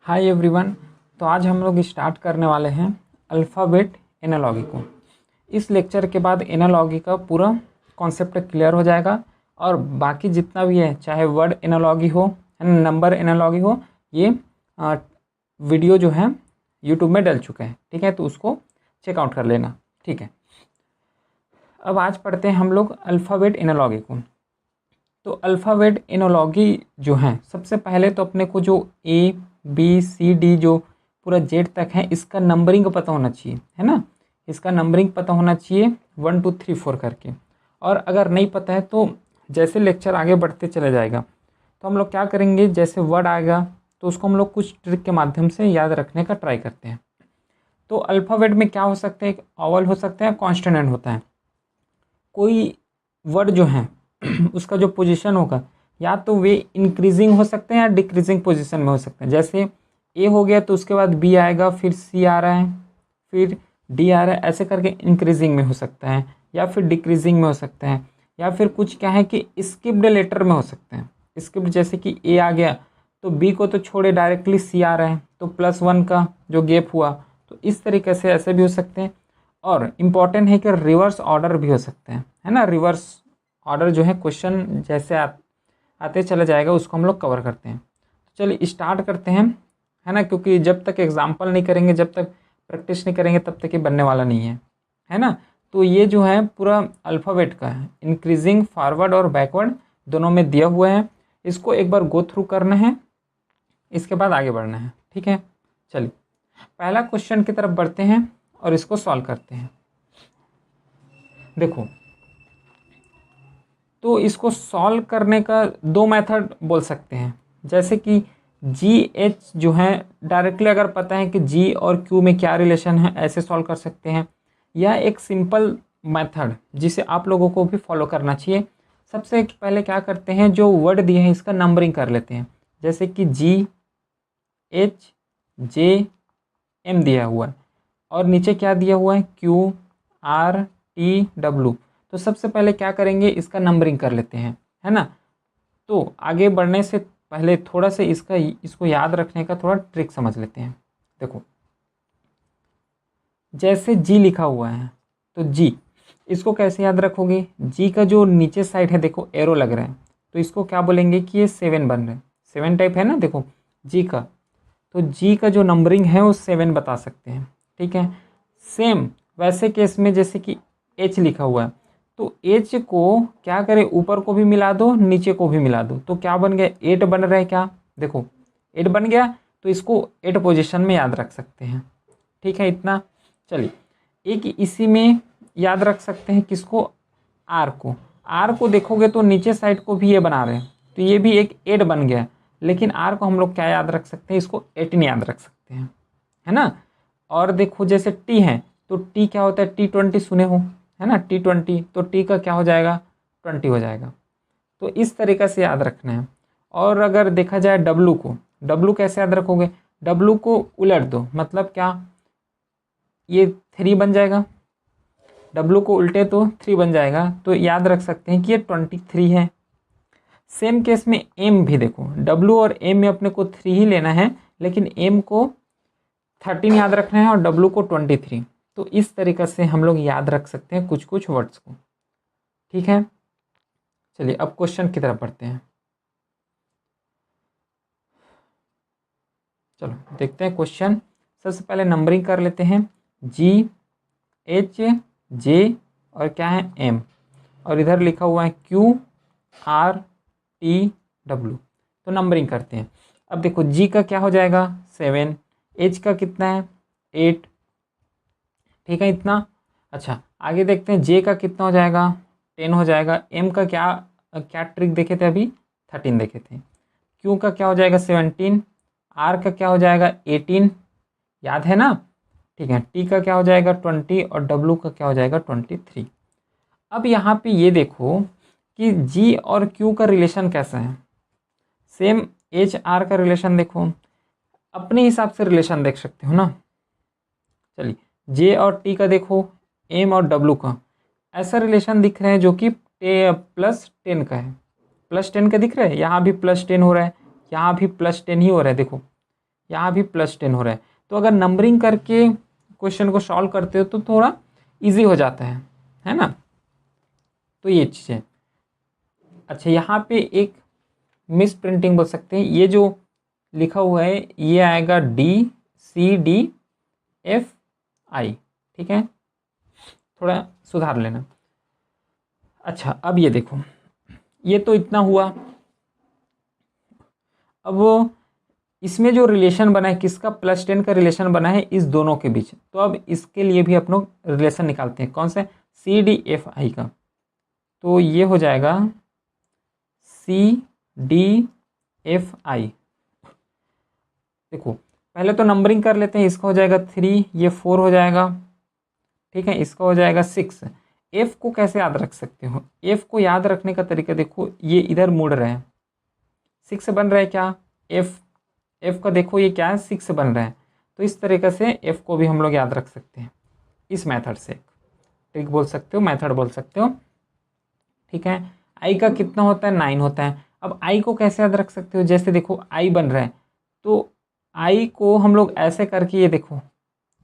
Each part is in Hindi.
Hi everyone. तो आज हम लोग स्टार्ट करने वाले हैं अल्फ़ाबेट एनालॉगी को। इस लेक्चर के बाद एनालॉगी का पूरा कॉन्सेप्ट क्लियर हो जाएगा और बाकी जितना भी है, चाहे वर्ड एनालॉगी हो, नंबर एनालॉगी हो, ये वीडियो जो है यूट्यूब में डल चुके हैं। ठीक है, तो उसको चेकआउट कर लेना। ठीक है, अब आज पढ़ते हैं हम लोग अल्फ़ाबेट एनालॉगी को। तो अल्फ़ाबेट एनालॉगी जो है, सबसे पहले तो अपने को जो ए बी सी डी जो पूरा जेड तक है, इसका नंबरिंग पता होना चाहिए, है ना। इसका नंबरिंग पता होना चाहिए 1 2 3 4 करके। और अगर नहीं पता है तो जैसे लेक्चर आगे बढ़ते चले जाएगा तो हम लोग क्या करेंगे, जैसे वर्ड आएगा तो उसको हम लोग कुछ ट्रिक के माध्यम से याद रखने का ट्राई करते हैं। तो अल्फ़ाबेट में क्या हो सकता है, एक ऑवल हो सकता है, कॉन्स्टेंट होता है। कोई वर्ड जो है उसका जो पोजीशन होगा, या तो वे इंक्रीजिंग हो सकते हैं या डिक्रीजिंग पोजीशन में हो सकते हैं। जैसे ए हो गया तो उसके बाद बी आएगा, फिर सी आ रहा है, फिर डी आ रहा है, ऐसे करके इंक्रीजिंग में हो सकता है या फिर डिक्रीजिंग में हो सकता है। या फिर कुछ क्या है कि स्किप्ड लेटर में हो सकते हैं। स्किप्ड जैसे कि ए आ गया तो बी को तो छोड़े डायरेक्टली सी आ रहा है, तो +1 का जो गैप हुआ, तो इस तरीके से ऐसे भी हो सकते हैं। और इम्पॉर्टेंट है कि रिवर्स ऑर्डर भी हो सकते हैं, है ना। रिवर्स ऑर्डर जो है, क्वेश्चन जैसे आते चला जाएगा उसको हम लोग कवर करते हैं। तो चलिए स्टार्ट करते हैं, है ना, क्योंकि जब तक एग्जाम्पल नहीं करेंगे, जब तक प्रैक्टिस नहीं करेंगे, तब तक ये बनने वाला नहीं है ना। तो ये जो है पूरा अल्फ़ाबेट का है, इंक्रीजिंग, फॉरवर्ड और बैकवर्ड दोनों में दिया हुआ है। इसको एक बार गो थ्रू करना है, इसके बाद आगे बढ़ना है। ठीक है, चलिए पहला क्वेश्चन की तरफ बढ़ते हैं और इसको सॉल्व करते हैं। देखो, तो इसको सॉल्व करने का दो मेथड बोल सकते हैं। जैसे कि जी एच जो है, डायरेक्टली अगर पता है कि जी और क्यू में क्या रिलेशन है, ऐसे सॉल्व कर सकते हैं। या एक सिंपल मेथड जिसे आप लोगों को भी फॉलो करना चाहिए। सबसे पहले क्या करते हैं, जो वर्ड दिए हैं इसका नंबरिंग कर लेते हैं। जैसे कि जी एच जे एम दिया हुआ है और नीचे क्या दिया हुआ है, क्यू आर टी डब्लू। तो सबसे पहले क्या करेंगे, इसका नंबरिंग कर लेते हैं, है ना। तो आगे बढ़ने से पहले थोड़ा सा इसको याद रखने का थोड़ा ट्रिक समझ लेते हैं। देखो, जैसे जी लिखा हुआ है तो जी, इसको कैसे याद रखोगे, जी का जो नीचे साइड है देखो एरो लग रहा है, तो इसको क्या बोलेंगे कि ये 7 बन रहे हैं। 7 टाइप है ना, देखो जी का, तो जी का जो नंबरिंग है वो 7 बता सकते हैं। ठीक है, सेम वैसे केस में जैसे कि एच लिखा हुआ है, तो एच को क्या करें, ऊपर को भी मिला दो, नीचे को भी मिला दो, तो क्या बन गया, 8 बन रहा है। क्या देखो 8 बन गया, तो इसको 8 पोजीशन में याद रख सकते हैं। ठीक है, इतना। चलिए एक इसी में याद रख सकते हैं, किसको, आर को देखोगे तो नीचे साइड को भी ये बना रहे हैं, तो ये भी एक 8 बन गया। लेकिन आर को हम लोग क्या याद रख सकते हैं, इसको 18 याद रख सकते हैं, है ना। और देखो जैसे टी है, तो टी क्या होता है, T20 सुने हो, है ना, T20, तो टी का क्या हो जाएगा, 20 हो जाएगा। तो इस तरीक़े से याद रखना है। और अगर देखा जाए डब्लू को, डब्लू कैसे याद रखोगे, डब्लू को उलट दो, मतलब क्या, ये 3 बन जाएगा, डब्लू को उल्टे तो 3 बन जाएगा, तो याद रख सकते हैं कि ये 23 है। सेम केस में एम भी देखो, डब्लू और एम में अपने को 3 ही लेना है, लेकिन एम को 13 याद रखना है और डब्लू को 23। तो इस तरीक़े से हम लोग याद रख सकते हैं कुछ कुछ वर्ड्स को। ठीक है, चलिए अब क्वेश्चन की तरफ बढ़ते हैं। चलो देखते हैं क्वेश्चन। सबसे पहले नंबरिंग कर लेते हैं, जी एच जे और क्या है एम, और इधर लिखा हुआ है क्यू आर टी डब्लू। तो नंबरिंग करते हैं। अब देखो जी का क्या हो जाएगा 7, एच का कितना है 8। ठीक है, इतना। अच्छा आगे देखते हैं, जे का कितना हो जाएगा 10 हो जाएगा। एम का क्या क्या ट्रिक देखे थे अभी, 13 देखे थे। क्यू का क्या हो जाएगा 17, आर का क्या हो जाएगा 18, याद है ना। ठीक है, टी का क्या हो जाएगा 20 और डब्लू का क्या हो जाएगा 23। अब यहाँ पे ये देखो कि जी और क्यू का रिलेशन कैसा है, सेम एच आर का रिलेशन देखो, अपने हिसाब से रिलेशन देख सकते हो ना। चलिए जे और टी का देखो, एम और डब्लू का ऐसा रिलेशन दिख रहे हैं जो कि +10 का है, +10 का दिख रहा है। यहाँ भी +10 हो रहा है, यहाँ भी +10 ही हो रहा है। देखो यहाँ भी +10 हो रहा है। तो अगर नंबरिंग करके क्वेश्चन को सॉल्व करते हो तो थोड़ा इजी हो जाता है ना। तो ये चीज़ है। अच्छा, यहाँ पे एक मिस प्रिंटिंग बोल सकते हैं, ये जो लिखा हुआ है ये आएगा DCDFI, ठीक है, थोड़ा सुधार लेना। अच्छा, अब ये देखो, ये तो इतना हुआ। अब वो इसमें जो रिलेशन बना है किसका, +10 का रिलेशन बना है इस दोनों के बीच। तो अब इसके लिए भी अपन लोग रिलेशन निकालते हैं, कौन सा, CDFI का। तो ये हो जाएगा CDFI। देखो पहले तो नंबरिंग कर लेते हैं, इसका हो जाएगा 3, ये 4 हो जाएगा, ठीक है, इसका हो जाएगा 6। F को कैसे याद रख सकते हो, F को याद रखने का तरीका देखो, ये इधर मुड़ रहे हैं, 6 बन रहा है क्या, F का देखो ये क्या है, 6 बन रहा है। तो इस तरीके से F को भी हम लोग याद रख सकते हैं, इस मेथड से, ट्रिक बोल सकते हो, मेथड बोल सकते हो, ठीक है। I का कितना होता है, 9 होता है। अब I को कैसे याद रख सकते हो, जैसे देखो I बन रहा है, तो I को हम लोग ऐसे करके, ये देखो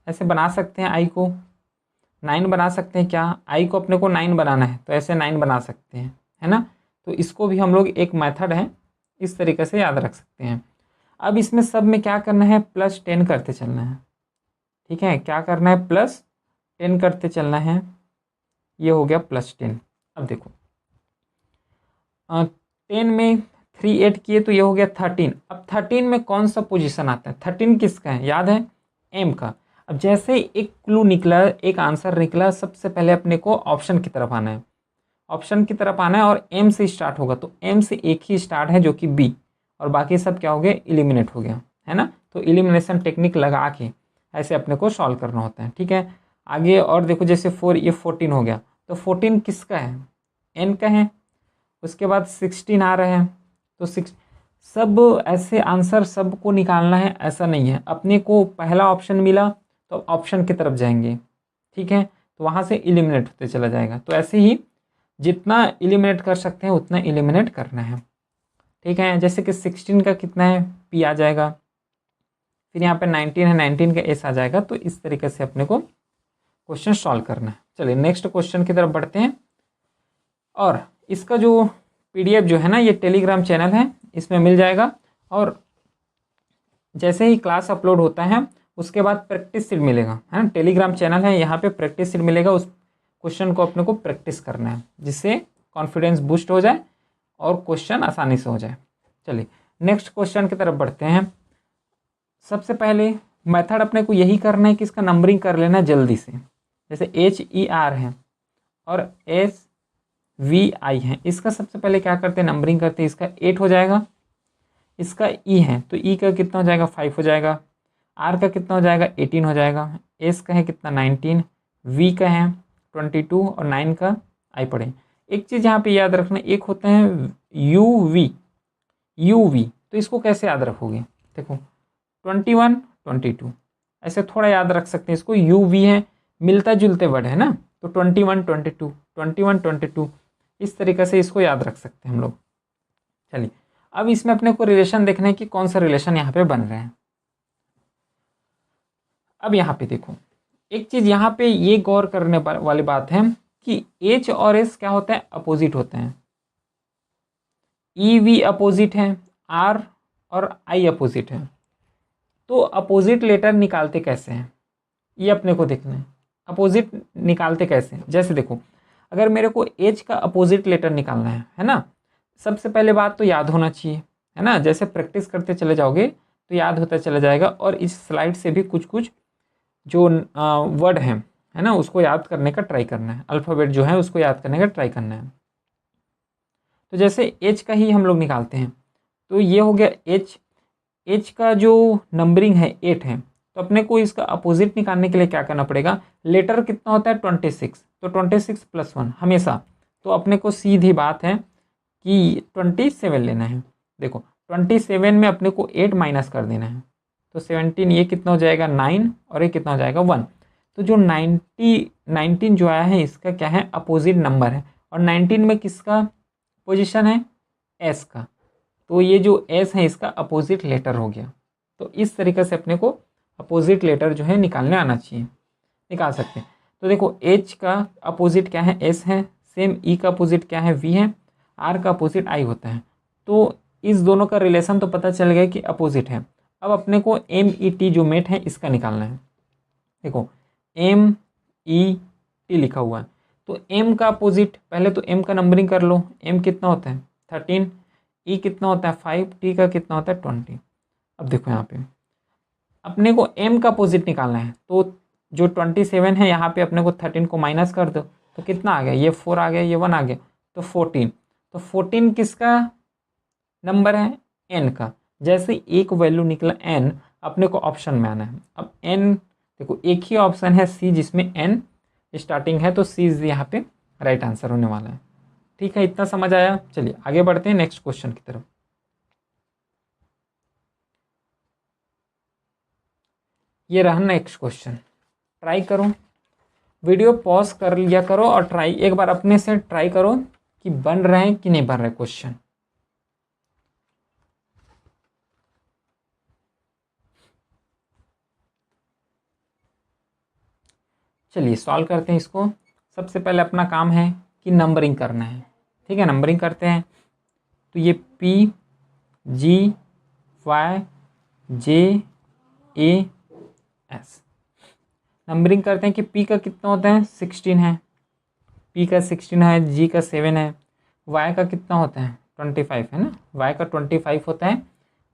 ऐसे बना सकते हैं, I को 9 बना सकते हैं क्या, I को अपने को 9 बनाना है तो ऐसे 9 बना सकते हैं, है ना। तो इसको भी हम लोग, एक मेथड है, इस तरीके से याद रख सकते हैं। अब इसमें सब में क्या करना है, +10 करते चलना है, ठीक है, क्या करना है, +10 करते चलना है। ये हो गया +10। अब देखो 10 में 3 ऐड किए तो ये हो गया 13। अब 13 में कौन सा पोजीशन आता है, 13 किसका है, याद है, M का। अब जैसे एक क्लू निकला, एक आंसर निकला, सबसे पहले अपने को ऑप्शन की तरफ आना है, ऑप्शन की तरफ आना है, और M से स्टार्ट होगा, तो M से एक ही स्टार्ट है जो कि B, और बाकी सब क्या हो गया, एलिमिनेट हो गया, है ना। तो एलिमिनेशन टेक्निक लगा के ऐसे अपने को सॉल्व करना होता है, ठीक है। आगे और देखो, जैसे 4, ये 14 हो गया, तो 14 किसका है, N का है। उसके बाद 16 आ रहे हैं, तो 6, सब ऐसे आंसर सबको निकालना है ऐसा नहीं है, अपने को पहला ऑप्शन मिला तो ऑप्शन की तरफ जाएंगे, ठीक है, तो वहाँ से एलिमिनेट होते चला जाएगा। तो ऐसे ही जितना एलिमिनेट कर सकते हैं उतना एलिमिनेट करना है, ठीक है। जैसे कि 16 का कितना है, P आ जाएगा, फिर यहाँ पे 19 है, 19 का S आ जाएगा। तो इस तरीके से अपने को क्वेश्चन सॉल्व करना है। चलिए नेक्स्ट क्वेश्चन की तरफ बढ़ते हैं। और इसका जो PDF जो है ना, ये टेलीग्राम चैनल है, इसमें मिल जाएगा। और जैसे ही क्लास अपलोड होता है उसके बाद प्रैक्टिस सीट मिलेगा, है ना, टेलीग्राम चैनल है, यहाँ पे प्रैक्टिस सीट मिलेगा। उस क्वेश्चन को अपने को प्रैक्टिस करना है, जिससे कॉन्फिडेंस बूस्ट हो जाए और क्वेश्चन आसानी से हो जाए। चलिए नेक्स्ट क्वेश्चन की तरफ बढ़ते हैं। सबसे पहले मेथड अपने को यही करना है कि इसका नंबरिंग कर लेना है जल्दी से। जैसे HER है और SVI है, इसका सबसे पहले क्या करते हैं, नंबरिंग करते हैं। इसका 8 हो जाएगा, इसका E है तो E का कितना हो जाएगा, 5 हो जाएगा। R का कितना हो जाएगा, 18 हो जाएगा। S का है कितना, 19। V का है 22 और 9 का आई पढ़े। एक चीज़ यहाँ पे याद रखना, एक होते हैं UV, तो इसको कैसे याद रखोगे, देखो 21 22 ऐसे थोड़ा याद रख सकते हैं इसको। UV है, मिलता जुलते वर्ड है ना, तो 21 22 21 22 इस तरीके से इसको याद रख सकते हैं हम लोग। चलिए अब इसमें अपने को रिलेशन देखना है कि कौन सा रिलेशन यहाँ पे बन रहे हैं। अब यहाँ पे देखो, एक चीज़ यहाँ पे ये गौर करने वाली बात है कि H और S क्या होता है, अपोजिट होते हैं। EV अपोजिट है, R और I अपोजिट है। तो अपोजिट लेटर निकालते कैसे हैं, ये अपने को देखना है। अपोजिट निकालते कैसे हैं, जैसे देखो अगर मेरे को H का अपोजिट लेटर निकालना है ना, सबसे पहले बात तो याद होना चाहिए, है ना। जैसे प्रैक्टिस करते चले जाओगे तो याद होता चला जाएगा। और इस स्लाइड से भी कुछ कुछ जो वर्ड है ना, उसको याद करने का ट्राई करना है, अल्फ़ाबेट जो है उसको याद करने का ट्राई करना है। तो जैसे H का ही हम लोग निकालते हैं, तो ये हो गया H का जो नंबरिंग है 8 है, तो अपने को इसका अपोजिट निकालने के लिए क्या करना पड़ेगा, लेटर कितना होता है 26, तो 26 + 1 हमेशा। तो अपने को सीधी बात है कि 27 लेना है। देखो 27 में अपने को 8 माइनस कर देना है, तो 17, ये कितना हो जाएगा 9 और ये कितना हो जाएगा 1। तो जो 19 जो आया है इसका क्या है, अपोजिट नंबर है। और 19 में किसका पोजीशन है, S का, तो ये जो S है इसका अपोजिट लेटर हो गया, तो इस तरीके से अपने को अपोजिट लेटर जो है निकालने आना चाहिए, निकाल सकते हैं। तो देखो एच का अपोजिट क्या है, एस है, सेम ई का अपोजिट क्या है, वी है, आर का अपोजिट आई होता है। तो इस दोनों का रिलेशन तो पता चल गया कि अपोजिट है। अब अपने को एम ई टी जो मेट है इसका निकालना है। देखो एम ई टी लिखा हुआ है, तो एम का अपोजिट, पहले तो एम का नंबरिंग कर लो। एम कितना होता है 13, ई कितना होता है 5, टी का कितना होता है 20। अब देखो यहाँ पे अपने को एम का अपोजिट निकालना है, तो जो 27 है यहाँ पे अपने को 13 को माइनस कर दो, तो कितना आ गया, ये 4 आ गया, ये 1 आ गया, तो 14। तो 14 किसका नंबर है, एन का। जैसे एक वैल्यू निकला एन, अपने को ऑप्शन में आना है। अब एन देखो एक ही ऑप्शन है सी जिसमें एन स्टार्टिंग है, तो सी यहाँ पे राइट आंसर होने वाला है। ठीक है, इतना समझ आया। चलिए आगे बढ़ते हैं नेक्स्ट क्वेश्चन की तरफ। ये रहा नेक्स्ट क्वेश्चन, ट्राई करो, वीडियो पॉज कर लिया करो और ट्राई एक बार अपने से ट्राई करो कि बन रहे हैं कि नहीं बन रहे क्वेश्चन। चलिए सॉल्व करते हैं इसको। सबसे पहले अपना काम है कि नंबरिंग करना है। ठीक है, नंबरिंग करते हैं। तो ये P G Y J A S, numbering करते हैं कि पी का कितना होता है 16 है, पी का 16 है, जी का 7 है, वाई का कितना होता है 25 है ना, वाई का 25 होता है,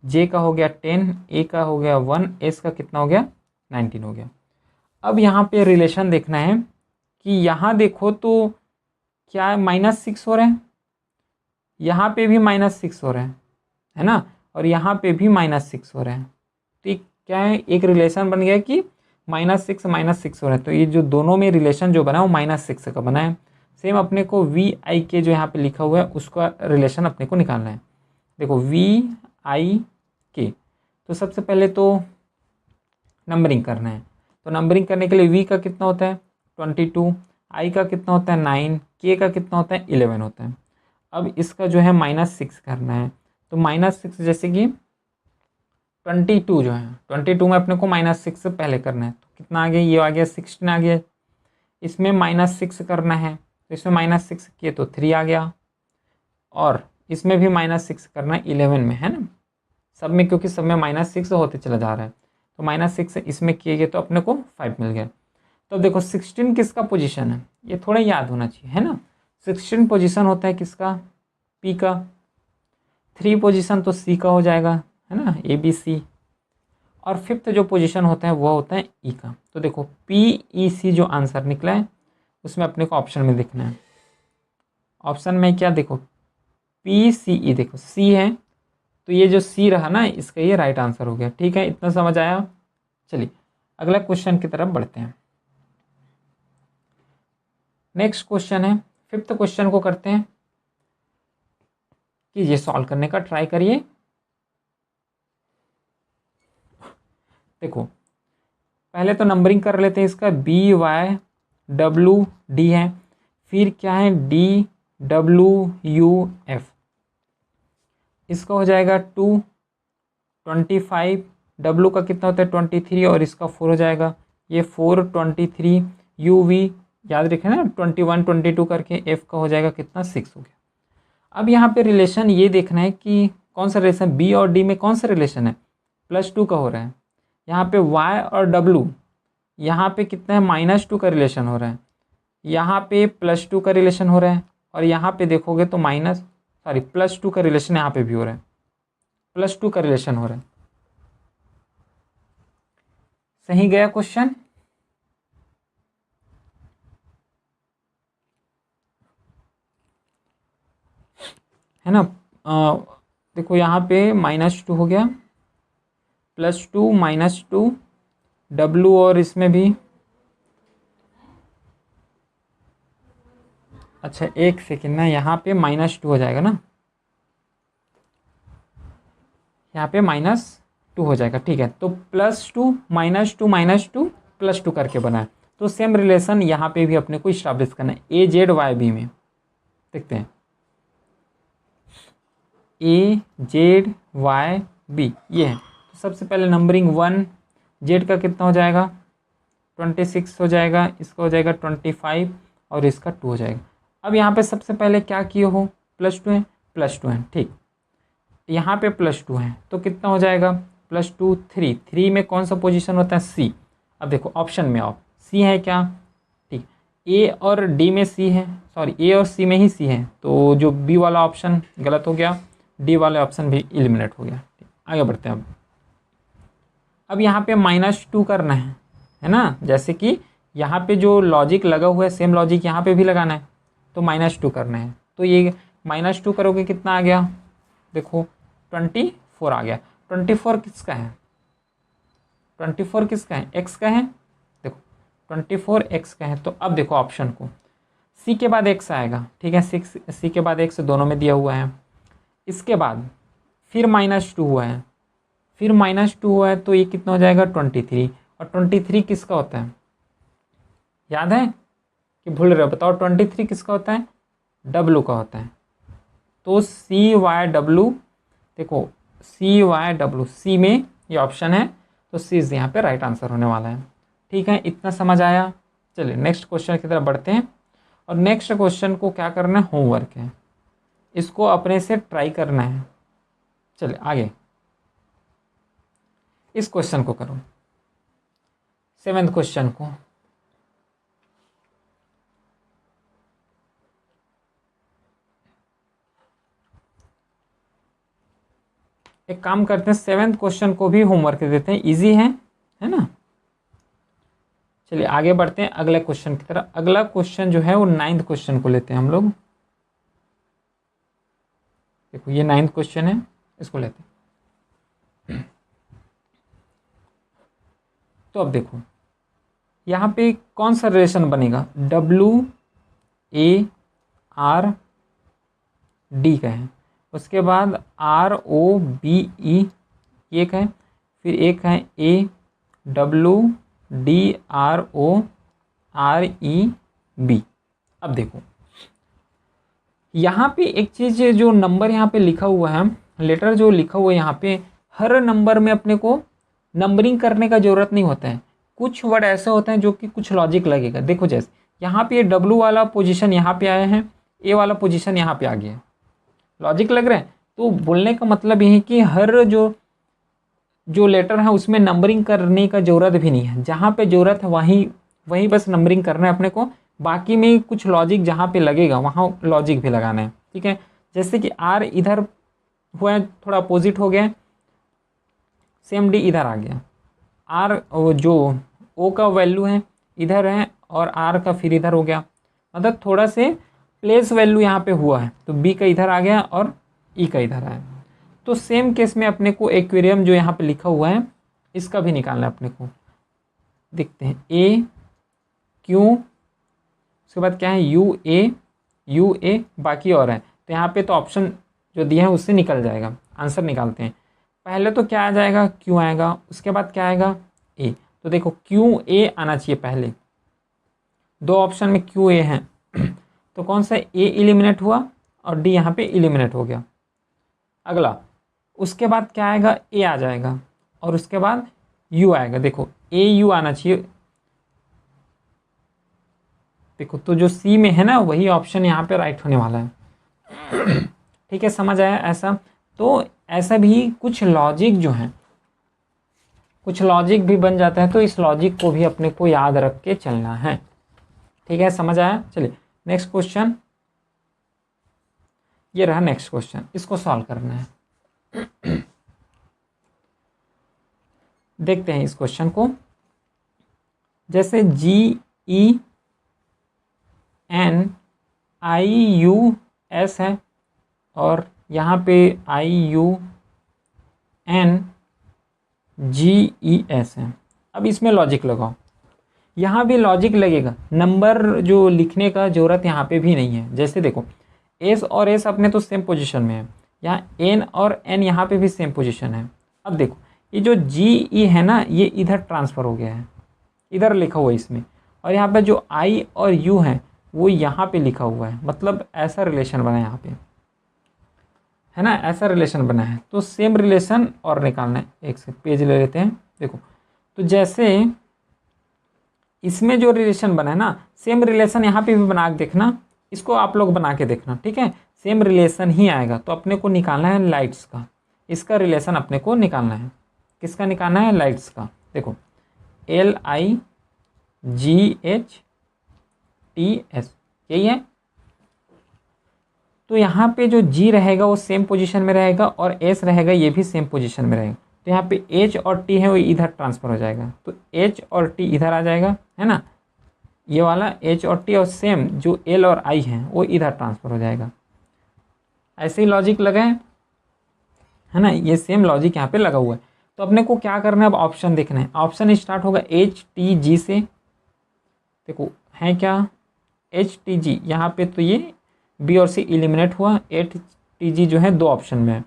जे का हो गया 10, ए का हो गया 1, एस का कितना हो गया 19 हो गया। अब यहाँ पे रिलेशन देखना है कि यहाँ देखो तो क्या है -6 हो रहे हैं, यहाँ पे भी -6 हो रहे हैं, है ना, और यहाँ पे भी -6 हो रहे हैं। तो क्या है, एक रिलेशन बन गया कि -6 हो रहा है। तो ये जो दोनों में रिलेशन जो बना है वो -6 का बना है। सेम अपने को वी आई के जो यहाँ पे लिखा हुआ है उसका रिलेशन अपने को निकालना है। देखो वी आई के, तो सबसे पहले तो नंबरिंग करना है। तो नंबरिंग करने के लिए वी का कितना होता है 22, आई का कितना होता है 9, के का कितना होता है 11 होता है। अब इसका जो है -6 करना है, तो -6 जैसे कि 22 जो है 22 में अपने को -6 से पहले करना है, तो कितना आ गया, ये आ गया 16 आ गया। इसमें -6 करना है, तो इसमें -6 किए तो 3 आ गया, और इसमें भी -6 करना है 11 में, है ना, सब में, क्योंकि सब में -6 होते चला जा रहा है। तो -6 इसमें किए गए तो अपने को 5 मिल गया। तो अब देखो 16 किसका पोजीशन है, ये थोड़ा याद होना चाहिए, है ना। 16 पोजीशन होता है किसका, पी का। 3 पोजीशन तो सी का हो जाएगा, है ना, ए बी सी। और 5th जो पोजीशन होता है वो होता है ई का। तो देखो पी ई सी जो आंसर निकला है उसमें अपने को ऑप्शन में देखना है। ऑप्शन में क्या, देखो पी सी ई, देखो सी है, तो ये जो सी रहा ना इसका ये राइट आंसर हो गया। ठीक है, इतना समझ आया। चलिए अगला क्वेश्चन की तरफ बढ़ते हैं। नेक्स्ट क्वेश्चन है 5th क्वेश्चन को करते हैं, कीजिए सॉल्व करने का ट्राई करिए। देखो पहले तो नंबरिंग कर लेते हैं इसका, बी वाई डब्ल्यू डी है, फिर क्या है डी डब्ल्यू यू एफ, इसका हो जाएगा 2, 25, डब्ल्यू का कितना होता है 23 और इसका 4 हो जाएगा, ये 4, 23, यू वी याद रखें ना 21, 22 करके, एफ का हो जाएगा कितना 6 हो गया। अब यहाँ पे रिलेशन ये देखना है कि कौन सा रिलेशन, बी और डी में कौन सा रिलेशन है, +2 का हो रहा है। यहाँ पे y और w, यहाँ पे कितना है -2 का रिलेशन हो रहा है, यहाँ पे +2 का रिलेशन हो रहा है, और यहाँ पे देखोगे तो +2 का रिलेशन यहाँ पे भी हो रहा है, +2 का रिलेशन हो रहा है। सही गया क्वेश्चन, है ना। देखो यहाँ पे -2 हो गया, +2 -2 W, और इसमें भी, अच्छा एक सेकेंड ना, यहाँ पे -2 हो जाएगा ना, यहाँ पे -2 हो जाएगा। ठीक है, तो +2 -2 +2 करके बना है। तो सेम रिलेशन यहाँ पे भी अपने को इस्टेब्लिश करना है, ए जेड वाई बी में। देखते हैं ए जेड वाई बी, ये है। तो सबसे पहले नंबरिंग 1, जेड का कितना हो जाएगा 26 हो जाएगा, इसका हो जाएगा 25 और इसका 2 हो जाएगा। अब यहाँ पे सबसे पहले क्या किए हो, +2 है, +2 है, ठीक। यहाँ पे +2 है तो कितना हो जाएगा +2 3, 3 में कौन सा पोजीशन होता है सी। अब देखो ऑप्शन में आप सी है क्या, ठीक, ए और डी में सी है, सॉरी ए और सी में ही सी है, तो जो बी वाला ऑप्शन गलत हो गया, डी वाला ऑप्शन भी एलिमिनेट हो गया। ठीक, आगे बढ़ते हैं। अब यहाँ पे -2 करना है ना, जैसे कि यहाँ पे जो लॉजिक लगा हुआ है सेम लॉजिक यहाँ पे भी लगाना है, तो -2 करना है। तो ये -2 करोगे कितना आ गया, देखो 24 आ गया। 24 किसका है, 24 किसका है, एक्स का है, देखो 24 एक्स का है। तो अब देखो ऑप्शन को, सी के बाद एक्स आएगा, ठीक है, 6 सी के बाद एक्स दोनों में दिया हुआ है। इसके बाद फिर -2 हुआ है, फिर -2 हुआ है, तो ये कितना हो जाएगा 23। और 23 किसका होता है, याद है कि भूल रहे हो, बताओ 23 किसका होता है, डब्लू का होता है। तो CYW, देखो CYW, सी में ये ऑप्शन है, तो सी इज यहाँ पे राइट आंसर होने वाला है। ठीक है, इतना समझ आया। चलिए नेक्स्ट क्वेश्चन की तरफ बढ़ते हैं। और नेक्स्ट क्वेश्चन को क्या करना है, होमवर्क है, इसको अपने से ट्राई करना है। चलिए आगे इस क्वेश्चन को करो, 7th क्वेश्चन को। एक काम करते हैं, 7th क्वेश्चन को भी होमवर्क देते हैं, इजी है ना। चलिए आगे बढ़ते हैं अगले क्वेश्चन की तरफ। अगला क्वेश्चन जो है वो 9th क्वेश्चन को लेते हैं हम लोग। देखो ये 9th क्वेश्चन है, इसको लेते हैं। तो अब देखो यहाँ पे कौन सा रिलेशन बनेगा, WARD का है, उसके बाद ROBE एक है, फिर एक है AWDROREB। अब देखो यहाँ पे एक चीज़, जो नंबर यहाँ पे लिखा हुआ है, लेटर जो लिखा हुआ है यहाँ पे, हर नंबर में अपने को नंबरिंग करने का ज़रूरत नहीं होता है। कुछ वर्ड ऐसे होते हैं जो कि कुछ लॉजिक लगेगा। देखो जैसे यहाँ पे W वाला पोजीशन यहाँ पे आया है, A वाला पोजीशन यहाँ पे आ गया है, लॉजिक लग रहा है। तो बोलने का मतलब ये है कि हर जो लेटर है उसमें नंबरिंग करने का ज़रूरत भी नहीं है, जहाँ पे ज़रूरत है वहीं बस नंबरिंग करना है अपने को। बाकी में कुछ लॉजिक जहाँ पे लगेगा वहाँ लॉजिक भी लगाना है। ठीक है, जैसे कि R इधर हुआ है, थोड़ा अपोजिट हो गया, सेम D इधर आ गया। R जो O का वैल्यू है इधर है और R का फिर इधर हो गया, मतलब थोड़ा से प्लेस वैल्यू यहाँ पे हुआ है, तो B का इधर आ गया और E का इधर आया। तो सेम केस में अपने को एक्वेरियम जो यहाँ पे लिखा हुआ है इसका भी निकालना है अपने को। देखते हैं AQ, उसके बाद क्या है UA, बाकी और है, तो यहाँ पे तो ऑप्शन जो दिया है उससे निकल जाएगा। आंसर निकालते हैं। पहले तो क्या आ जाएगा, Q आएगा, उसके बाद क्या आएगा A। तो देखो QA आना चाहिए पहले, दो ऑप्शन में QA है, तो कौन सा A एलिमिनेट हुआ और D यहाँ पे एलिमिनेट हो गया। अगला उसके बाद क्या आएगा, A आ जाएगा और उसके बाद U आएगा। देखो AU आना चाहिए, देखो तो जो C में है ना वही ऑप्शन यहाँ पे राइट होने वाला है। ठीक है, समझ आया ऐसा। तो ऐसा भी कुछ लॉजिक जो है, कुछ लॉजिक भी बन जाता है, तो इस लॉजिक को भी अपने को याद रख के चलना है। ठीक है, समझ आया। चलिए नेक्स्ट क्वेश्चन, ये रहा नेक्स्ट क्वेश्चन, इसको सॉल्व करना है। देखते हैं इस क्वेश्चन को। जैसे GENIUS है और यहाँ पे IUNGES है। अब इसमें लॉजिक लगाओ, यहाँ भी लॉजिक लगेगा, नंबर जो लिखने का ज़रूरत यहाँ पे भी नहीं है। जैसे देखो S और S अपने तो सेम पोजीशन में है, यहाँ N और N यहाँ पे भी सेम पोजीशन है। अब देखो ये जो GE है ना, ये इधर ट्रांसफ़र हो गया है, इधर लिखा हुआ है इसमें, और यहाँ पे जो I और U है वो यहाँ पे लिखा हुआ है, मतलब ऐसा रिलेशन बना है यहाँ पे। है ना, ऐसा रिलेशन बना है। तो सेम रिलेशन और निकालना है। एक से पेज ले लेते हैं। देखो, तो जैसे इसमें जो रिलेशन बना है ना, सेम रिलेशन यहाँ पे भी बना के देखना, इसको आप लोग बना के देखना, ठीक है। सेम रिलेशन ही आएगा। तो अपने को निकालना है लाइट्स का, इसका रिलेशन अपने को निकालना है। किसका निकालना है? लाइट्स का। देखो, LIGHTS, यही है। तो यहाँ पे जो G रहेगा वो सेम पोजीशन में रहेगा और S रहेगा ये भी सेम पोजीशन में रहेगा। तो यहाँ पे H और T है वो इधर ट्रांसफ़र हो जाएगा। तो H और T इधर आ जाएगा, है ना, ये वाला H और T, और सेम जो L और I है वो इधर ट्रांसफ़र हो जाएगा। ऐसे ही लॉजिक लगा है ना, ये सेम लॉजिक यहाँ पे लगा हुआ है। तो अपने को क्या करना है, अब ऑप्शन देखना है। ऑप्शन स्टार्ट होगा HTG से। देखो है क्या, HTG यहाँ पे, तो ये B और C एलिमिनेट हुआ। HTG जो है 2 ऑप्शन में है।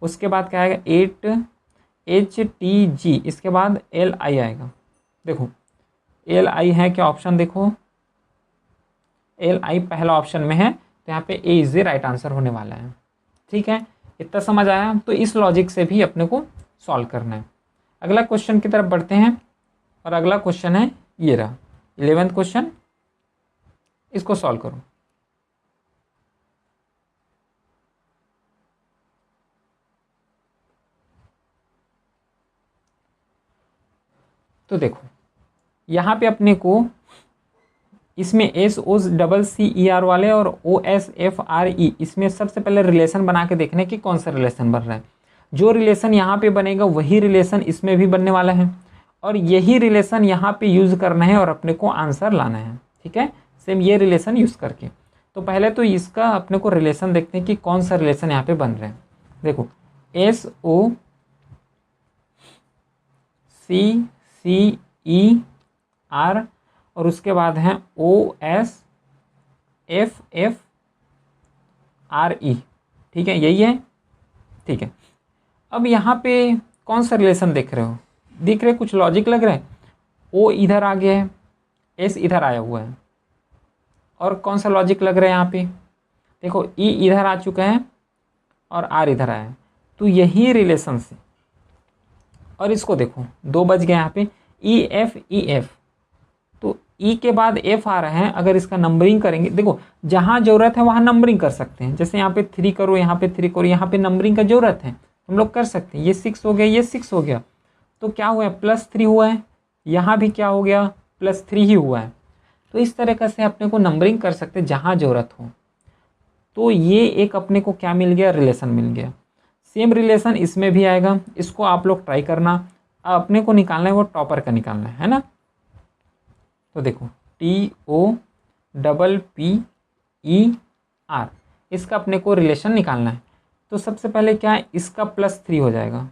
उसके बाद क्या आएगा, 8HTG, इसके बाद LI आएगा। देखो LI है क्या ऑप्शन, देखो LI पहला ऑप्शन में है। तो यहाँ पे A is the right answer होने वाला है। ठीक है, इतना समझ आया। तो इस लॉजिक से भी अपने को सॉल्व करना है। अगला क्वेश्चन की तरफ बढ़ते हैं, और अगला क्वेश्चन है ये रहा 11th क्वेश्चन। इसको सॉल्व करो। तो देखो यहाँ पे अपने को इसमें SOCCER वाले और OSFRE, इसमें सबसे पहले रिलेशन बना के देखने कि कौन सा रिलेशन बन रहा है। जो रिलेशन यहाँ पे बनेगा वही रिलेशन इसमें भी बनने वाला है, और यही रिलेशन यहाँ पे यूज़ करना है और अपने को आंसर लाना है। ठीक है, सेम ये रिलेशन यूज़ करके। तो पहले तो इसका अपने को रिलेशन देखते हैं कि कौन सा रिलेशन यहाँ पे बन रहे हैं। देखो SOCCER और उसके बाद है OSFFRE। ठीक है, यही है। ठीक है, अब यहाँ पे कौन सा रिलेशन देख रहे हो, दिख रहे कुछ लॉजिक लग रहा है। O इधर आ गया है, S इधर आया हुआ है, और कौन सा लॉजिक लग रहा है यहाँ पे, देखो E इधर आ चुका है और R इधर आया है। तो यही रिलेशन से, और इसको देखो 2 बज गए यहाँ पे, EFEF। तो E के बाद F आ रहा है। अगर इसका नंबरिंग करेंगे, देखो जहाँ ज़रूरत है वहाँ नंबरिंग कर सकते हैं। जैसे यहाँ पे 3 करो, यहाँ पे 3 करो, यहाँ पे नंबरिंग का ज़रूरत है, हम लोग कर सकते हैं। ये 6 हो गया, ये 6 हो गया, तो क्या हुआ है, +3 हुआ है। यहाँ भी क्या हो गया, +3 ही हुआ है। तो इस तरीक़े से अपने को नंबरिंग कर सकते हैं जहाँ ज़रूरत हो। तो ये एक अपने को क्या मिल गया, रिलेशन मिल गया। सेम रिलेशन इसमें भी आएगा, इसको आप लोग ट्राई करना। अपने को निकालना है वो टॉपर का निकालना है ना। तो देखो TOPPER, इसका अपने को रिलेशन निकालना है। तो सबसे पहले क्या है, इसका +3 हो जाएगा,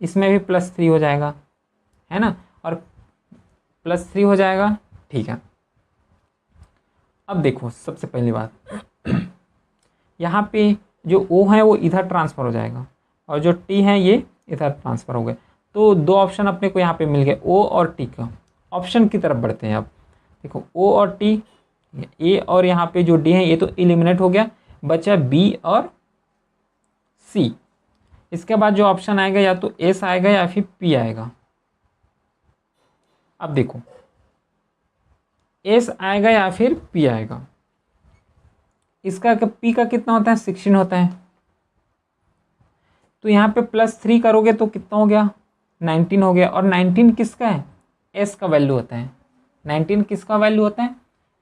इसमें भी +3 हो जाएगा, है ना, और +3 हो जाएगा। ठीक है, अब देखो सबसे पहली बात, यहाँ पे जो O है वो इधर ट्रांसफ़र हो जाएगा, और जो T है ये इधर ट्रांसफ़र हो गए। तो 2 ऑप्शन अपने को यहाँ पे मिल गए, O और T का। ऑप्शन की तरफ बढ़ते हैं अब। देखो O और T, A और यहाँ पे जो D है ये तो एलिमिनेट हो गया, बचा B और C। इसके बाद जो ऑप्शन आएगा या तो S आएगा या फिर P आएगा। अब देखो S आएगा या फिर P आएगा। इसका P का कितना होता है, 16 होता है। तो यहाँ पे +3 करोगे तो कितना हो गया, 19 हो गया। और 19 किसका है, S का वैल्यू होता है। 19 किसका वैल्यू होता है,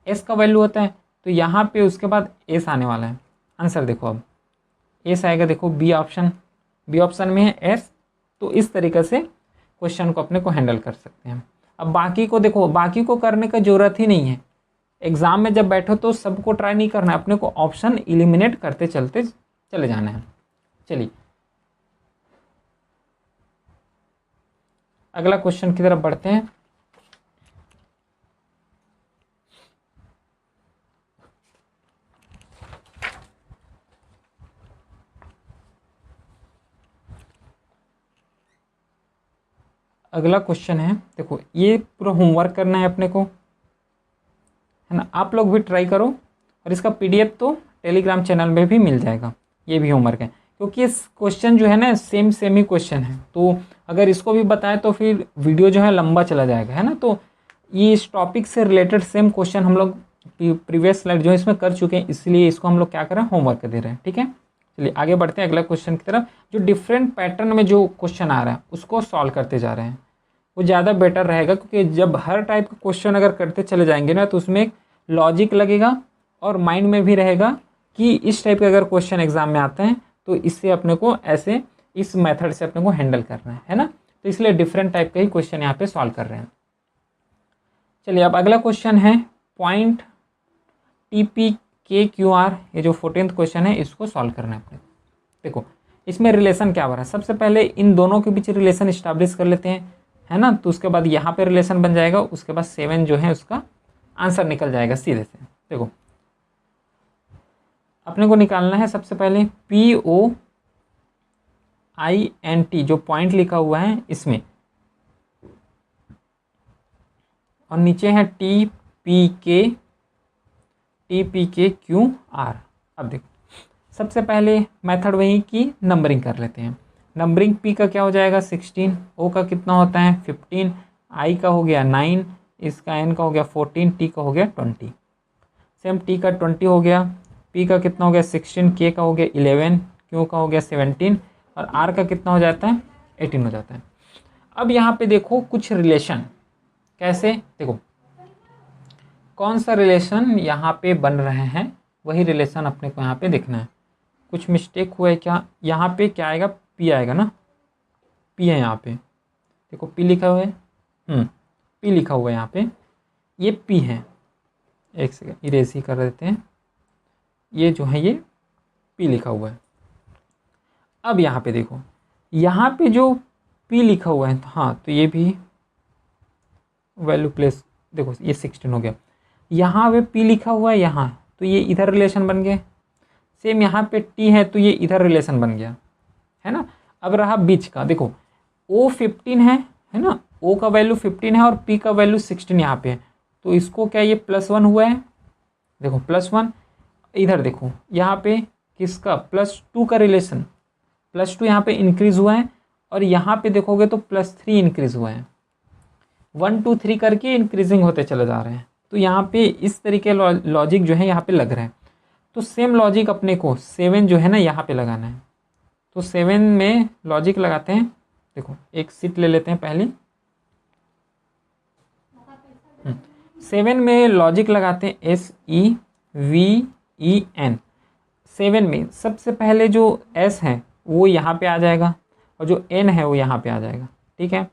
S का वैल्यू होता है। तो यहाँ पे उसके बाद S आने वाला है। आंसर देखो अब S आएगा, देखो B ऑप्शन, B ऑप्शन में है S। तो इस तरीके से क्वेश्चन को अपने को हैंडल कर सकते हैं। अब बाकी को देखो, बाकी को करने का ज़रूरत ही नहीं है। एग्ज़ाम में जब बैठो तो सबको ट्राई नहीं करना है, अपने को ऑप्शन एलिमिनेट करते चलते चले जाना है। चलिए अगला क्वेश्चन की तरफ बढ़ते हैं। अगला क्वेश्चन है, देखो ये पूरा होमवर्क करना है अपने को, है ना। आप लोग भी ट्राई करो, और इसका PDF तो टेलीग्राम चैनल में भी मिल जाएगा। ये भी होमवर्क है, क्योंकि इस क्वेश्चन जो है ना सेम सेम ही क्वेश्चन है, तो अगर इसको भी बताएं तो फिर वीडियो जो है लंबा चला जाएगा, है ना। तो ये इस टॉपिक से रिलेटेड सेम क्वेश्चन हम लोग प्रीवियस स्लाइड जो है इसमें कर चुके हैं, इसलिए इसको हम लोग क्या कर रहे हैं, होमवर्क दे रहे हैं, ठीक है। चलिए आगे बढ़ते हैं अगला क्वेश्चन की तरफ। जो डिफरेंट पैटर्न में जो क्वेश्चन आ रहा है उसको सॉल्व करते जा रहे हैं, वो ज़्यादा बेटर रहेगा, क्योंकि जब हर टाइप का क्वेश्चन अगर करते चले जाएंगे ना तो उसमें एक लॉजिक लगेगा और माइंड में भी रहेगा कि इस टाइप के अगर क्वेश्चन एग्जाम में आते हैं तो इससे अपने को ऐसे इस मेथड से अपने को हैंडल करना है ना। तो इसलिए डिफरेंट टाइप का ही क्वेश्चन यहाँ पे सॉल्व कर रहे हैं। चलिए अब अगला क्वेश्चन है पॉइंट TPKQR, ये जो 14th क्वेश्चन है इसको सॉल्व करना है अपने। देखो इसमें रिलेशन क्या हो रहा है, सबसे पहले इन दोनों के बीच रिलेशन इस्टेब्लिश कर लेते हैं, है ना। तो उसके बाद यहाँ पे रिलेशन बन जाएगा, उसके बाद 7 जो है उसका आंसर निकल जाएगा सीधे से। देखो अपने को निकालना है सबसे पहले POINT, जो पॉइंट लिखा हुआ है इसमें, और नीचे है TPKQR। अब देखो सबसे पहले मेथड वही की नंबरिंग कर लेते हैं। नंबरिंग P का क्या हो जाएगा 16, O का कितना होता है 15, I का हो गया 9, इसका N का हो गया 14, T का हो गया 20। सेम T का 20 हो गया, P का कितना हो गया 16, K का हो गया 11, Q का हो गया 17 और R का कितना हो जाता है 18 हो जाता है। अब यहाँ पे देखो कुछ रिलेशन, कैसे, देखो कौन सा रिलेशन यहाँ पे बन रहे हैं वही रिलेशन अपने को यहाँ पे देखना है। कुछ मिस्टेक हुआ है क्या, यहाँ पे क्या आएगा P आएगा ना, P है यहाँ पे, देखो P लिखा हुआ है, P लिखा हुआ है यहाँ पे, ये P है। एक सेकेंड इरेज ही कर देते हैं, ये जो है ये P लिखा हुआ है। अब यहाँ पे देखो, यहाँ पे जो P लिखा हुआ है तो हाँ तो ये भी वैल्यू प्लेस, देखो ये 16 हो गया। यहाँ पे P लिखा हुआ है यहाँ, तो ये इधर रिलेशन बन गए। सेम यहाँ पे T है तो ये इधर रिलेशन बन गया, है ना। अब रहा बीच का, देखो O 15 है ना, O का वैल्यू 15 है और P का वैल्यू 16 यहाँ पे है, तो इसको क्या ये +1 हुआ है, देखो +1। इधर देखो यहाँ पे किसका +2 का रिलेशन, +2 यहाँ पे इंक्रीज हुआ है और यहाँ पे देखोगे तो +3 इंक्रीज हुआ है, 1 2 3 करके इंक्रीजिंग होते चले जा रहे हैं। तो यहाँ पे इस तरीके लॉजिक जो है यहाँ पे लग रहा है। तो सेम लॉजिक अपने को 7 जो है ना यहाँ पे लगाना है। तो 7 में लॉजिक लगाते हैं, देखो एक सीट ले लेते हैं पहले, 7 में लॉजिक लगाते हैं SEVEN। 7 में सबसे पहले जो S है वो यहाँ पे आ जाएगा और जो N है वो यहाँ पे आ जाएगा, ठीक है।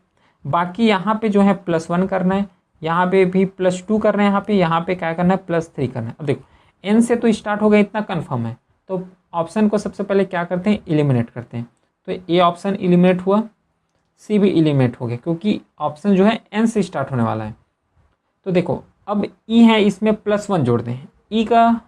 बाकी यहाँ पे जो है +1 करना है, यहाँ पे भी +2 करना है, यहाँ पे क्या करना है +3 करना है। अब देखो N से तो स्टार्ट हो गया, इतना कन्फर्म है, तो ऑप्शन को सबसे पहले क्या करते हैं एलिमिनेट करते हैं। तो ये ऑप्शन एलिमिनेट हुआ, C भी एलिमिनेट हो गया, क्योंकि ऑप्शन जो है N से स्टार्ट होने वाला है। तो देखो अब E है, इसमें +1 जोड़ दें। E का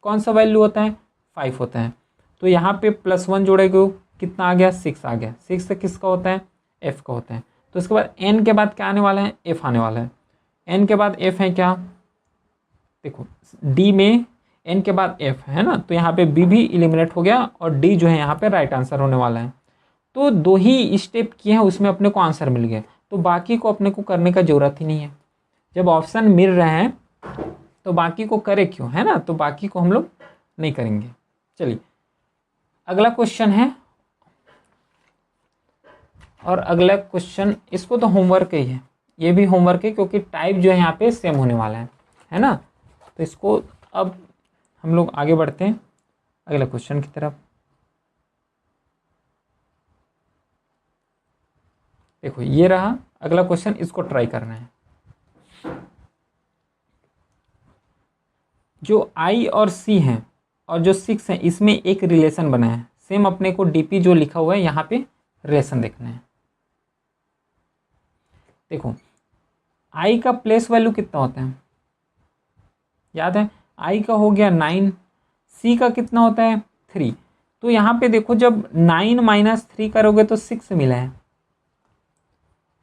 कौन सा वैल्यू होता है 5 होता है, तो यहाँ पे +1 जोड़ेगा कितना आ गया 6 आ गया। 6 से किसका होता है F का होता है। तो उसके बाद N के बाद क्या आने वाला है F आने वाला है। N के बाद F है क्या, देखो D में N के बाद F है ना, तो यहाँ पे B भी एलिमिनेट हो गया और D जो है यहाँ पे राइट आंसर होने वाला है। तो 2 ही स्टेप किए हैं, उसमें अपने को आंसर मिल गया, तो बाकी को अपने को करने का ज़रूरत ही नहीं है। जब ऑप्शन मिल रहे हैं तो बाकी को करे क्यों, है ना, तो बाकी को हम लोग नहीं करेंगे। चलिए अगला क्वेश्चन है, और अगला क्वेश्चन इसको तो होमवर्क ही है, ये भी होमवर्क है क्योंकि टाइप जो है यहाँ पे सेम होने वाला है ना। तो इसको अब हम लोग आगे बढ़ते हैं अगला क्वेश्चन की तरफ। देखो ये रहा अगला क्वेश्चन, इसको ट्राई करना है। जो I और C हैं और जो 6 है इसमें एक रिलेशन बना है। सेम अपने को DP जो लिखा हुआ है यहाँ पे रिलेशन देखना है। देखो I का प्लेस वैल्यू कितना होता है याद है, I का हो गया 9, C का कितना होता है 3। तो यहाँ पे देखो जब 9 - 3 करोगे तो 6 मिला है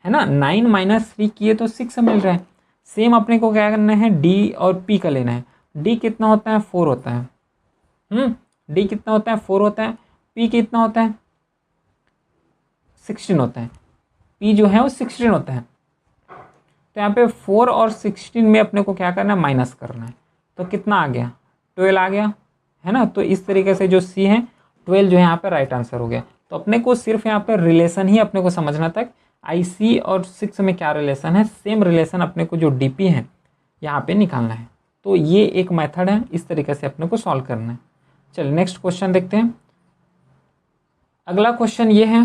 ना, 9 - 3 किए तो 6 मिल रहा है। सेम अपने को क्या करना है D और P का लेना है। D कितना होता है 4 होता है, D कितना होता है 4 होता है। पी कितना होता है, 16 होता है, पी जो है वो 16 होता है। तो यहाँ पे 4 और 16 में अपने को क्या करना है, माइनस करना है। तो कितना आ गया, 12 आ गया, है ना। तो इस तरीके से जो सी है 12 जो है यहाँ पे राइट आंसर हो गया। तो अपने को सिर्फ यहाँ पे रिलेशन ही अपने को समझना था, IC और 6 में क्या रिलेशन है, सेम रिलेशन अपने को जो DP है यहाँ पे निकालना है। तो ये एक मेथड है, इस तरीके से अपने को सॉल्व करना है। चलिए नेक्स्ट क्वेश्चन देखते हैं। अगला क्वेश्चन ये है,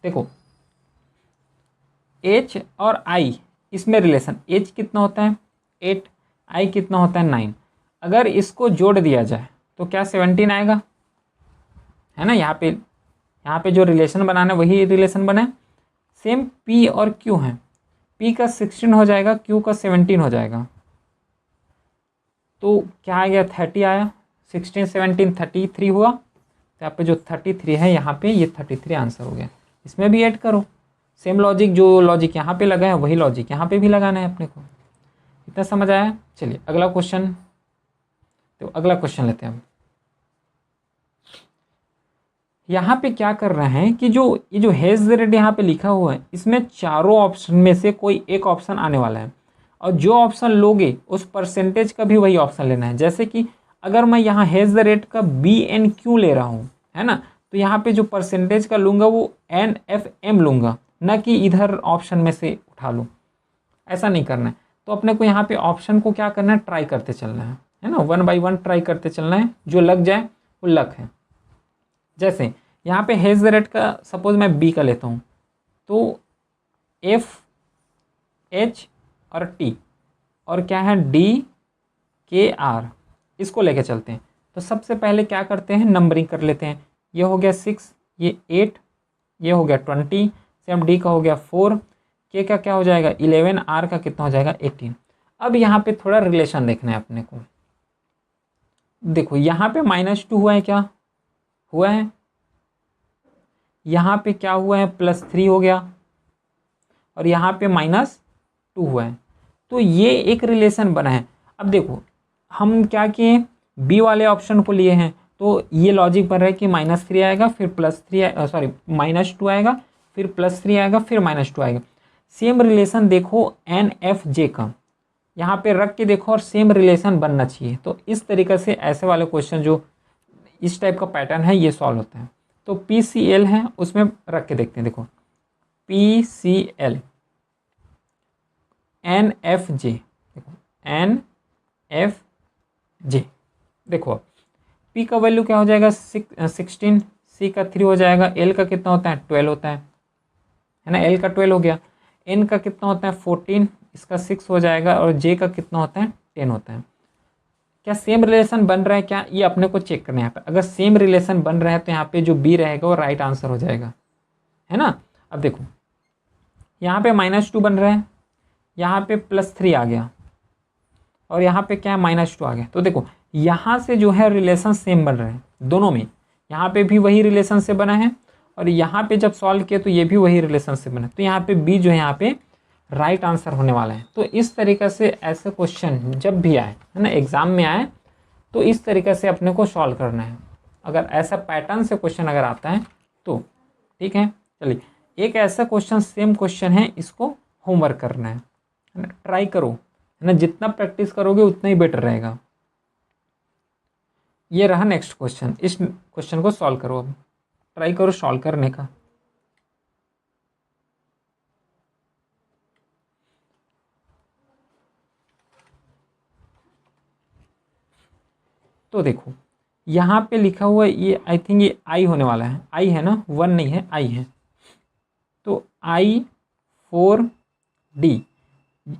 देखो H और I इसमें रिलेशन, H कितना होता है 8, I कितना होता है 9। अगर इसको जोड़ दिया जाए तो क्या 17 आएगा, है ना। यहाँ पे जो रिलेशन बनाना है वही रिलेशन बना है। सेम P और Q है, P का 16 हो जाएगा, Q का 17 हो जाएगा। तो क्या आ गया, 30 आया, 16 17 33 हुआ। तो यहाँ पे जो 33 है यहाँ पे, ये 33 आंसर हो गया। इसमें भी ऐड करो, सेम लॉजिक, जो लॉजिक यहाँ पे लगा है वही लॉजिक यहाँ पे भी लगाना है अपने को। इतना समझ आया। चलिए अगला क्वेश्चन, तो अगला क्वेश्चन लेते हैं हम। यहाँ पे क्या कर रहे हैं कि जो ये जो हेज रेट यहाँ पे लिखा हुआ है, इसमें चारों ऑप्शन में से कोई एक ऑप्शन आने वाला है, और जो ऑप्शन लोगे उस परसेंटेज का भी वही ऑप्शन लेना है। जैसे कि अगर मैं यहाँ हेज द रेट का BNQ ले रहा हूँ, है ना, तो यहाँ पे जो परसेंटेज का लूँगा वो NFM लूँगा, ना कि इधर ऑप्शन में से उठा लूँ। ऐसा नहीं करना है। तो अपने को यहाँ पे ऑप्शन को क्या करना है, ट्राई करते चलना है ना, 1 बाई 1 ट्राई करते चलना है, जो लग जाए वो लक है। जैसे यहाँ पे हेज द रेट का सपोज मैं B का लेता हूँ, तो F H और T और क्या है DKR, इसको लेके चलते हैं। तो सबसे पहले क्या करते हैं, नंबरिंग कर लेते हैं। ये हो गया 6, ये 8, ये हो गया 20, सेम D का हो गया 4, K का क्या हो जाएगा 11, R का कितना हो जाएगा 18। अब यहाँ पे थोड़ा रिलेशन देखना है अपने को। देखो यहाँ पे -2 हुआ है, क्या हुआ है, यहाँ पे क्या हुआ है +3 हो गया, और यहाँ पे -2 हुआ है। तो ये एक रिलेशन बना है। अब देखो हम क्या किए, B वाले ऑप्शन को लिए हैं, तो ये लॉजिक बन रहा है कि -3 आएगा, फिर +3 सॉरी -2 आएगा, फिर +3 आएगा, फिर -2 आएगा। सेम रिलेशन देखो NFJ का, यहाँ पे रख के देखो, और सेम रिलेशन बनना चाहिए। तो इस तरीके से ऐसे वाले क्वेश्चन जो इस टाइप का पैटर्न है ये सॉल्व होता है। तो PCL है, उसमें रख के देखते हैं। देखो PCL NFJ, देखो NFJ, देखो P का वैल्यू क्या हो जाएगा 16, C का 3 हो जाएगा, L का कितना होता है 12 होता है ना, L का 12 हो गया, N का कितना होता है 14, इसका 6 हो जाएगा, और J का कितना होता है 10 होता है। क्या सेम रिलेशन बन रहा है क्या, ये अपने को चेक करना है यहाँ पे। अगर सेम रिलेशन बन रहा है तो यहाँ पे जो B रहेगा वो राइट आंसर हो जाएगा, है ना। अब देखो यहाँ पे -2 बन रहा है, यहाँ पे +3 आ गया, और यहाँ पे क्या है -2 आ गया। तो देखो यहाँ से जो है रिलेशन सेम बन रहे हैं दोनों में, यहाँ पे भी वही रिलेशन से बना है, और यहाँ पे जब सॉल्व किया तो ये भी वही रिलेशन से बना है। तो यहाँ पे B जो है यहाँ पे राइट आंसर होने वाला है। तो इस तरीके से ऐसे क्वेश्चन जब भी आए, है ना, एग्जाम में आए, तो इस तरीके से अपने को सॉल्व करना है। अगर ऐसा पैटर्न से क्वेश्चन अगर आता है तो ठीक है। चलिए एक ऐसा क्वेश्चन, सेम क्वेश्चन है, इसको होमवर्क करना है ना, ट्राई करो, है ना, जितना प्रैक्टिस करोगे उतना ही बेटर रहेगा। ये रहा नेक्स्ट क्वेश्चन, इस क्वेश्चन को सॉल्व करो, अब ट्राई करो सॉल्व करने का। तो देखो यहाँ पे लिखा हुआ है, ये आई थिंक ये I होने वाला है, I है ना, 1 नहीं है, I है। तो I4D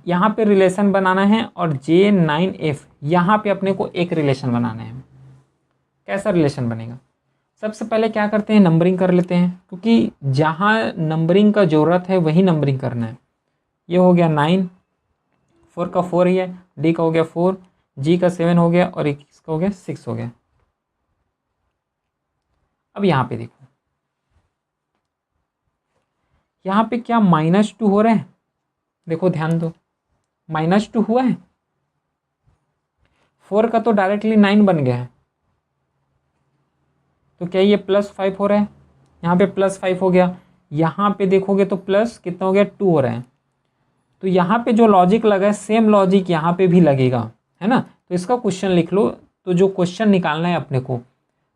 यहाँ पे रिलेशन बनाना है, और J9F यहाँ पे अपने को एक रिलेशन बनाना है। कैसा रिलेशन बनेगा, सबसे पहले क्या करते हैं, नंबरिंग कर लेते हैं, क्योंकि जहाँ नंबरिंग का ज़रूरत है वही नंबरिंग करना है। ये हो गया 9, 4 का 4 ही है, D का हो गया 4, G का 7 हो गया, और 21 का हो गया 6 हो गया। अब यहाँ पे देखो, यहाँ पे क्या -2 हो रहा है, देखो ध्यान दो, -2 हुआ है, 4 का तो डायरेक्टली 9 बन गया है। तो क्या ये +5 हो रहा है, यहाँ पे +5 हो गया, यहाँ पे देखोगे तो प्लस कितना हो गया 2 हो रहा है। तो यहाँ पे जो लॉजिक लगा है सेम लॉजिक यहाँ पे भी लगेगा, है ना। तो इसका क्वेश्चन लिख लो। तो जो क्वेश्चन निकालना है अपने को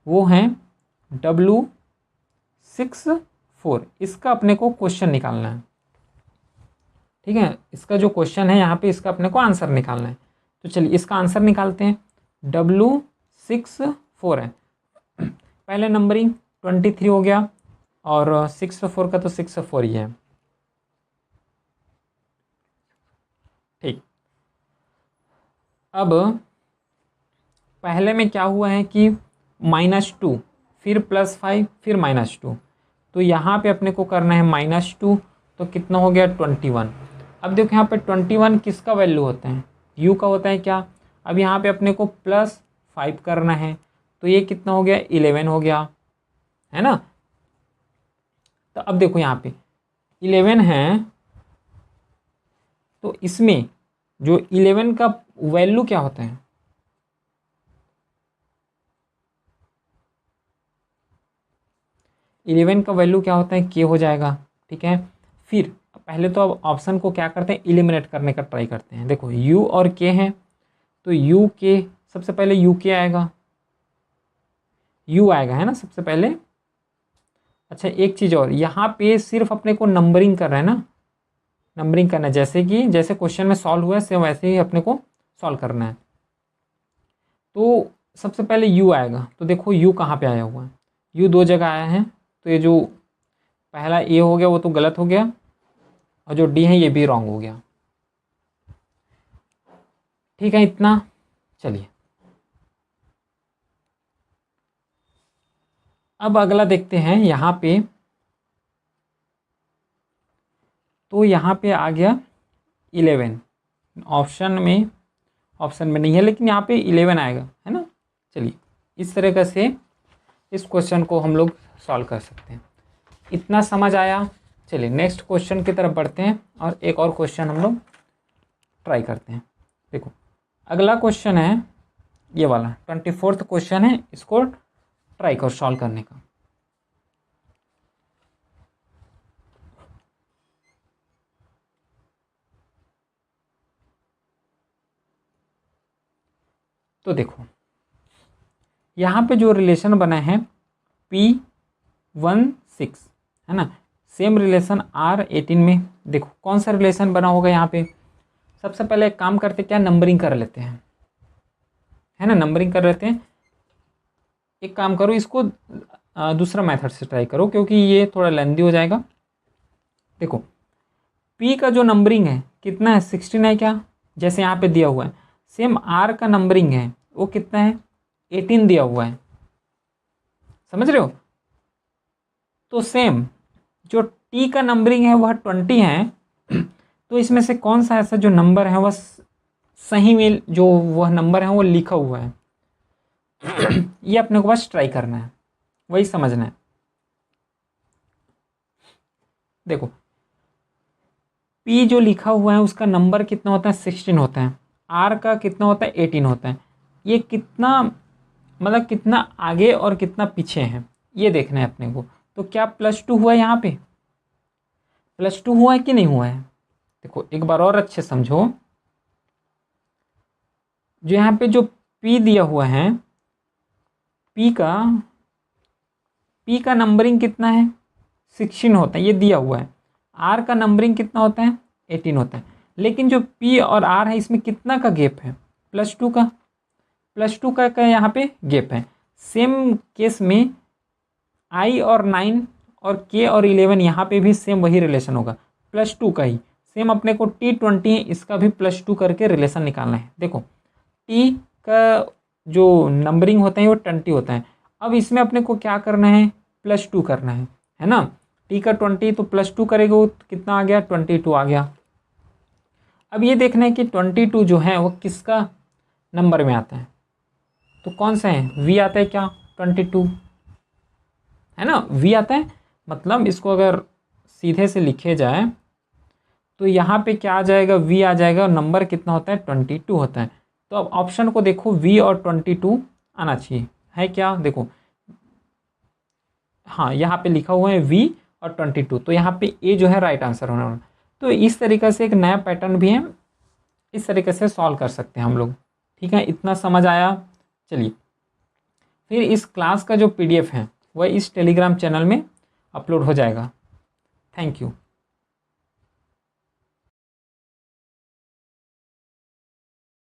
वो है W64, इसका अपने को क्वेश्चन निकालना है, ठीक है। इसका जो क्वेश्चन है यहाँ पे इसका अपने को आंसर निकालना है। तो चलिए इसका आंसर निकालते हैं। W64 है, पहले नंबरिंग 23 हो गया और 64 का तो 64 ही है, ठीक। अब पहले में क्या हुआ है कि -2 फिर +5 फिर -2, तो यहाँ पे अपने को करना है -2, तो कितना हो गया 21। अब देखो यहाँ पे 21 किसका वैल्यू होता है, u का होता है क्या। अब यहाँ पे अपने को +5 करना है, तो ये कितना हो गया 11 हो गया, है ना। तो अब देखो यहाँ पे 11 है, तो इसमें जो 11 का वैल्यू क्या होता है, इलेवन का वैल्यू क्या होता है k हो जाएगा, ठीक है। फिर पहले तो अब ऑप्शन को क्या करते हैं एलिमिनेट करने का ट्राई करते हैं। देखो u और k है, तो u k सबसे पहले u k आएगा, u आएगा, है ना सबसे पहले। अच्छा एक चीज़ और, यहाँ पे सिर्फ अपने को नंबरिंग कर रहा है ना, नंबरिंग करना है, जैसे क्वेश्चन में सॉल्व हुआ है सेम वैसे ही अपने को सॉल्व करना है। तो सबसे पहले u आएगा, तो देखो u कहाँ पे आया हुआ है, u दो जगह आया है। तो ये जो पहला a हो गया वो तो गलत हो गया, और जो d है ये भी रॉन्ग हो गया, ठीक है इतना। चलिए अब अगला देखते हैं यहाँ पे। तो यहाँ पे आ गया 11, ऑप्शन में नहीं है लेकिन यहाँ पे 11 आएगा, है ना। चलिए इस तरीके से इस क्वेश्चन को हम लोग सॉल्व कर सकते हैं। इतना समझ आया। चलिए नेक्स्ट क्वेश्चन की तरफ बढ़ते हैं और एक और क्वेश्चन हम लोग ट्राई करते हैं। देखो अगला क्वेश्चन है ये वाला 24th क्वेश्चन है, इसको ट्राई कर सॉल्व करने का। तो देखो यहाँ पे जो रिलेशन बना है P16, है ना, सेम रिलेशन R18 में। देखो कौन सा रिलेशन बना होगा यहाँ पे। सबसे पहले एक काम करते क्या, नंबरिंग कर लेते हैं, है ना, नंबरिंग कर लेते हैं। एक काम करो इसको दूसरा मेथड से ट्राई करो क्योंकि ये थोड़ा लेंदी हो जाएगा। देखो P का जो नंबरिंग है कितना है 16 है क्या, जैसे यहाँ पे दिया हुआ है। सेम R का नंबरिंग है वो कितना है 18 दिया हुआ है, समझ रहे हो। तो सेम जो T का नंबरिंग है वह 20 है। तो इसमें से कौन सा ऐसा जो नंबर है वह सही में जो वह नंबर है वो लिखा हुआ है ये अपने को बस ट्राई करना है, वही समझना है। देखो P जो लिखा हुआ है उसका नंबर कितना होता है 16 होता है, R का कितना होता है 18 होता है। ये कितना मतलब कितना आगे और कितना पीछे है ये देखना है अपने को। तो क्या +2 हुआ है यहाँ पे, +2 हुआ है कि नहीं हुआ है। देखो एक बार और अच्छे समझो, जो यहाँ पे जो P दिया हुआ है P का नंबरिंग कितना है 16 होता है, ये दिया हुआ है। R का नंबरिंग कितना होता है 18 होता है। लेकिन जो P और R है इसमें कितना का गैप है +2 का, +2 का यहाँ पे गैप है। सेम केस में I और 9 और K और 11 यहाँ पे भी सेम वही रिलेशन होगा +2 का ही। सेम अपने को T20 है इसका भी +2 करके रिलेशन निकालना है। देखो T का जो नंबरिंग होता है वो 20 होता है। अब इसमें अपने को क्या करना है +2 करना है ना। T का 20 तो +2 करेगा तो कितना आ गया 22 आ गया। अब ये देखना है कि 22 जो है वो किसका नंबर में आता है, तो कौन सा है V आता है क्या 22, है ना, V आता है। मतलब इसको अगर सीधे से लिखे जाए तो यहाँ पे क्या आ जाएगा V आ जाएगा और नंबर कितना होता है 22 होता है। तो अब ऑप्शन को देखो V और 22 आना चाहिए, है क्या। देखो हाँ यहाँ पे लिखा हुआ है V और 22, तो यहाँ पे A जो है राइट आंसर होने वाला। तो इस तरीक़े से एक नया पैटर्न भी है, इस तरीके से सॉल्व कर सकते हैं हम लोग। ठीक है, इतना समझ आया। चलिए, फिर इस क्लास का जो PDF है वह इस टेलीग्राम चैनल में अपलोड हो जाएगा। Thank you.